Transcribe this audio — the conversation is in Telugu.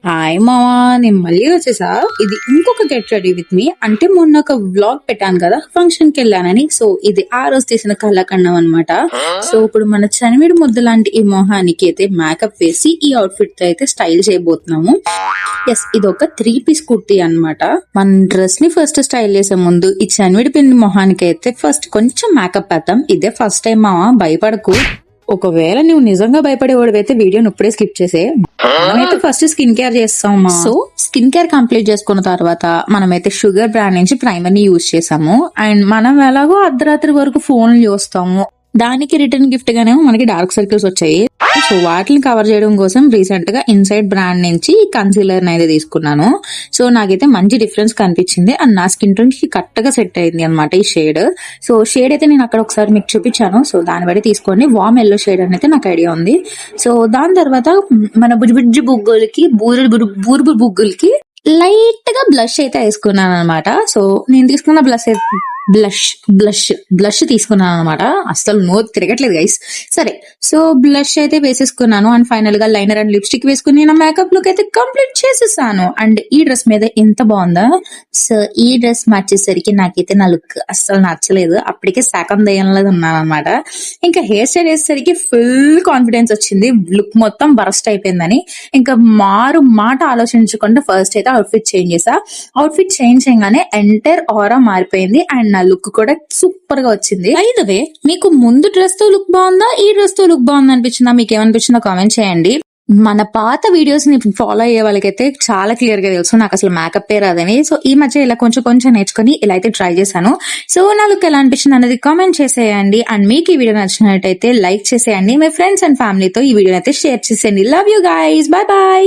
హాయ్ మావా, నేను మళ్ళీ వచ్చేసా. ఇది ఇంకొక గెట్ రెడీ విత్ మీ. అంటే మొన్న ఒక వ్లాగ్ పెట్టాను కదా ఫంక్షన్ కి వెళ్ళానని. సో ఇది ఆ రోజు తీసిన కళ్ళకన్నం అనమాట. సో ఇప్పుడు మన చనివిడి ముద్ద లాంటి ఈ మొహానికి అయితే మేకప్ వేసి ఈ అవుట్ఫిట్ తో అయితే స్టైల్ చేయబోతున్నాము. ఎస్, ఇది ఒక 3 పీస్ కుర్తీ అనమాట. మన డ్రెస్ ని ఫస్ట్ స్టైల్ చేసే ముందు ఈ చనివిడి పిండి మొహానికి అయితే ఫస్ట్ కొంచెం మేకప్ వేద్దాం. ఇదే ఫస్ట్ టైం మావా, భయపడకు. ఒకవేళ నువ్వు నిజంగా భయపడేవాడివైతే వీడియోని ఇప్పుడే స్కిప్ చేసే. మనమైతే ఫస్ట్ స్కిన్ కేర్ చేస్తాం. సో స్కిన్ కేర్ కంప్లీట్ చేసుకున్న తర్వాత మనమైతే షుగర్ బ్రాండ్ నుంచి ప్రైమర్ ని యూజ్ చేసాము. అండ్ మనం ఎలాగో అర్ధరాత్రి వరకు ఫోన్ చూస్తాము, దానికి రిటర్న్ గిఫ్ట్ గానే మనకి డార్క్ సర్కిల్స్ వచ్చాయి. సో వాటిని కవర్ చేయడం కోసం రీసెంట్ గా ఇన్సైడ్ బ్రాండ్ నుంచి కన్సీలర్ అయితే తీసుకున్నాను. సో నాకైతే మంచి డిఫరెన్స్ కనిపించింది అండ్ నా స్కిన్ టోన్ కి కరెక్ట్ గా సెట్ అయింది అనమాట ఈ షేడ్. సో షేడ్ అయితే నేను అక్కడ ఒకసారి మీకు చూపించాను. సో దాన్ని బట్టి తీసుకోండి. వామ్ ఎల్లో షేడ్ అని అయితే నాకు ఐడియా ఉంది. సో దాని తర్వాత మన బుజ్జి బుగ్గులకి బూరు బుగ్గులకి లైట్ గా బ్లష్ అయితే వేసుకున్నాను అనమాట. సో నేను తీసుకున్న బ్లష్ తీసుకున్నాను అనమాట. అస్సలు నోరు తిరగట్లేదు గైస్. సరే, సో బ్లష్ అయితే వేసేసుకున్నాను అండ్ ఫైనల్ గా లైనర్ అండ్ లిప్స్టిక్ వేసుకుని నా మేకప్ లుక్ అయితే కంప్లీట్ చేసేసాను. అండ్ ఈ డ్రెస్ మీద ఎంత బాగుందా. సో ఈ డ్రెస్ మార్చేసరికి నాకైతే నా లుక్ అస్సలు నచ్చలేదు. అప్పటికే శాఖం దయ్యంలో ఉన్నాను అనమాట. ఇంకా హెయిర్ స్టైల్ వేసేసరికి ఫుల్ కాన్ఫిడెన్స్ వచ్చింది. లుక్ మొత్తం బరస్ట్ అయిపోయిందని ఇంకా మాట ఆలోచించకుండా ఫస్ట్ అయితే అవుట్ఫిట్ చేంజ్ చేసా. అవుట్ఫిట్ చేంజ్ చేయగానే ఎంటైర్ ఆరా మారిపోయింది అండ్ నా లుక్ కూడా సూపర్ గా వచ్చింది. అయితే మీకు ముందు డ్రెస్ తో లుక్ బాగుందా, ఈ డ్రెస్ తో లుక్ బాగుందా అనిపించిందా, మీకు ఏమనిపించిందో కామెంట్ చేయండి. మన పాత వీడియోస్ ని ఫాలో అయ్యే వాళ్ళకైతే చాలా క్లియర్ గా తెలుసు నాకు అసలు మేకప్ రాదని. సో ఈ మధ్య ఇలా కొంచెం నేర్చుకుని ఇలా అయితే ట్రై చేశాను. సో నా లుక్ ఎలా అనిపించింది అనేది కామెంట్ చేసేయండి. అండ్ మీకు ఈ వీడియో నచ్చినట్టయితే లైక్ చేసేయండి. మీ ఫ్రెండ్స్ అండ్ ఫ్యామిలీతో ఈ వీడియో అయితే షేర్ చేసేయండి. Love you guys, bye bye.